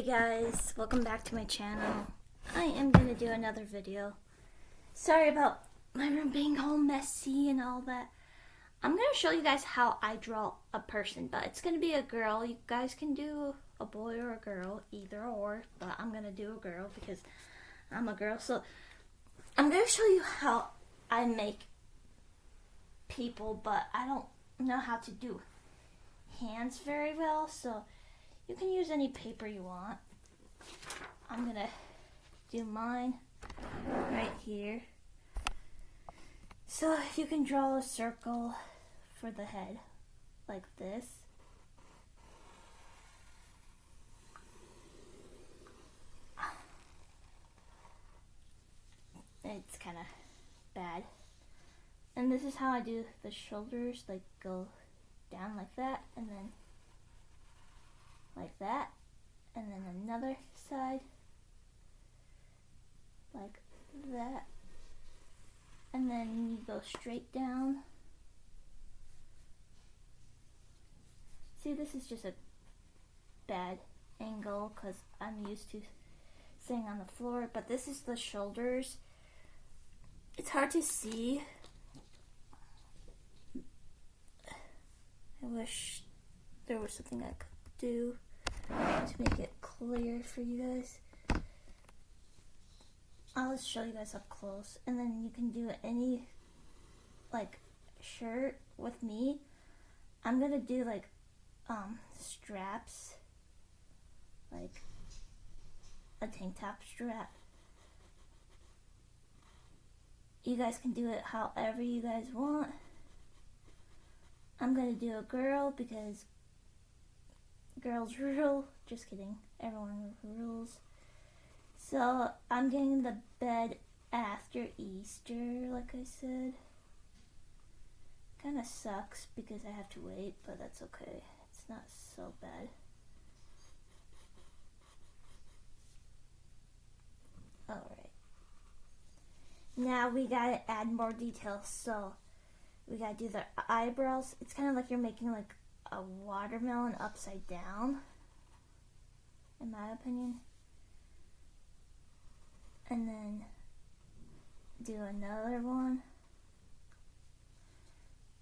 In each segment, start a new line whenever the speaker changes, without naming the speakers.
Hey guys, welcome back to my channel. I am gonna do another video. Sorry about my room being all messy and all that. I'm gonna show you guys how I draw a person, but it's gonna be a girl. You guys can do a boy or a girl, either or, but I'm gonna do a girl because I'm a girl. So I'm gonna show you how I make people, but I don't know how to do hands very well, so you can use any paper you want. I'm gonna do mine right here. So you can draw a circle for the head like this. It's kind of bad. And this is how I do the shoulders, like go down like that, and then like that, and then another side like that, and then you go straight down. See, this is just a bad angle because I'm used to sitting on the floor, but this is the shoulders. It's hard to see. I wish there was something I could do to make it clear for you guys. I'll just show you guys up close, and then you can do any like shirt with me. I'm gonna do like straps, like a tank top strap. You guys can do it however you guys want. I'm gonna do a girl because girls rule. Just kidding, everyone rules. So I'm getting the bed after Easter, like I said. Kind of sucks because I have to wait, but that's okay. It's not so bad. Alright. Now we gotta add more details. So we gotta do the eyebrows. It's kind of like you're making like a watermelon upside down, in my opinion. And then do another one.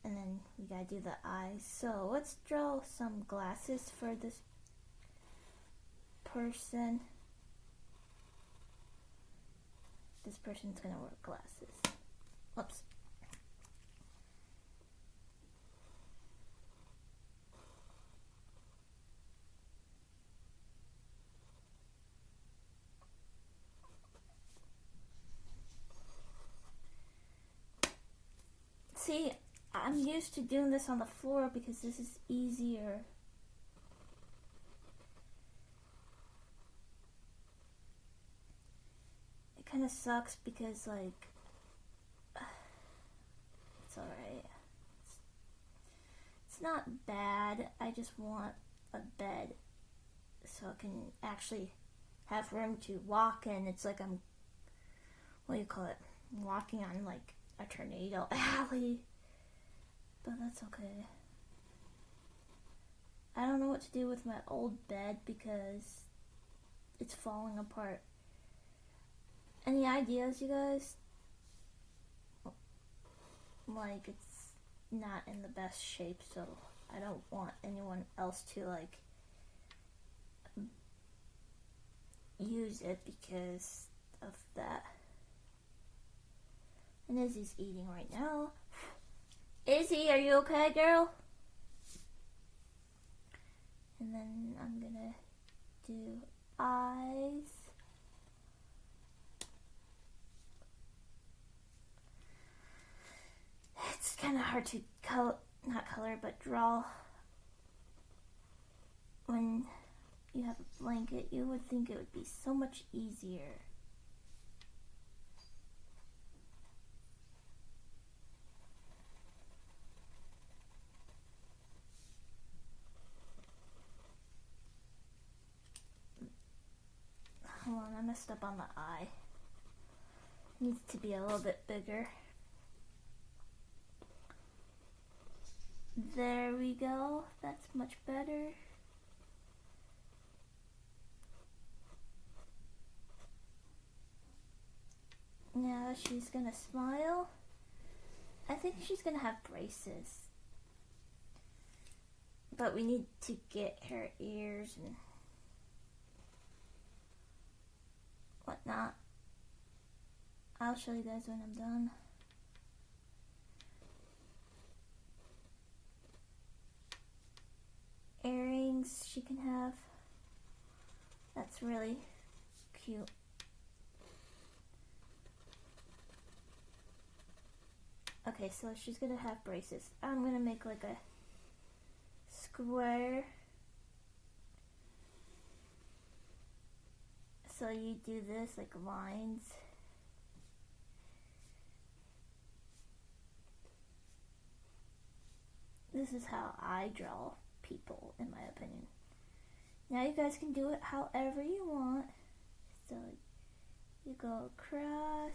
And then we gotta do the eyes. So let's draw some glasses for this person. This person's gonna wear glasses. Whoops. See, I'm used to doing this on the floor because this is easier. It kind of sucks because like, it's alright. It's not bad. I just want a bed so I can actually have room to walk in. It's like I'm, what do you call it? Walking on like a tornado alley. But that's okay. I don't know what to do with my old bed because it's falling apart. Any ideas, you guys? Like, it's not in the best shape, so I don't want anyone else to like use it because of that. And Izzy's eating right now. Izzy, are you okay, girl? And then I'm gonna do eyes. It's kind of hard to not color, but draw. When you have a blanket, you would think it would be so much easier. Hold on, I messed up on the eye. It needs to be a little bit bigger. There we go. That's much better. she's gonna smile. I think she's gonna have braces. But we need to get her ears and whatnot. I'll show you guys when I'm done. Earrings she can have. That's really cute. Okay, so she's gonna have braces. I'm gonna make like a square. So you do this like lines. This is how I draw people, in my opinion. Now you guys can do it however you want. So you go across,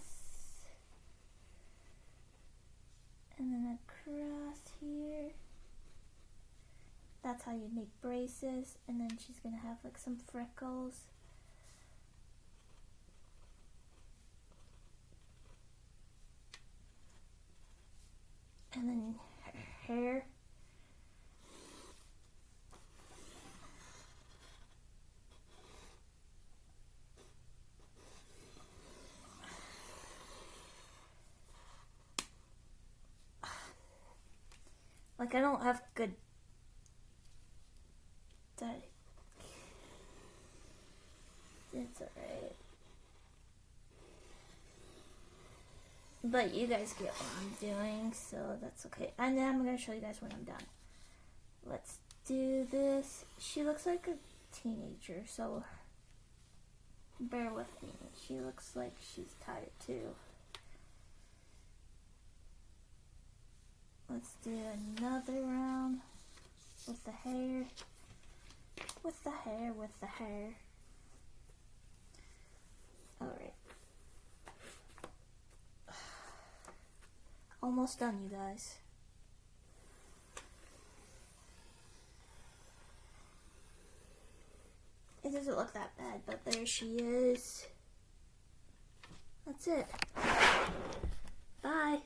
and then across here. That's how you make braces. And then she's gonna have like some freckles. And then her hair. Like, I don't have good diet. It's alright. But you guys get what I'm doing, so that's okay. And then I'm going to show you guys when I'm done. Let's do this. She looks like a teenager, so bear with me. She looks like she's tired too. Let's do another round with the hair. With the hair. Alright. Almost done, you guys. It doesn't look that bad, but there she is. That's it. Bye.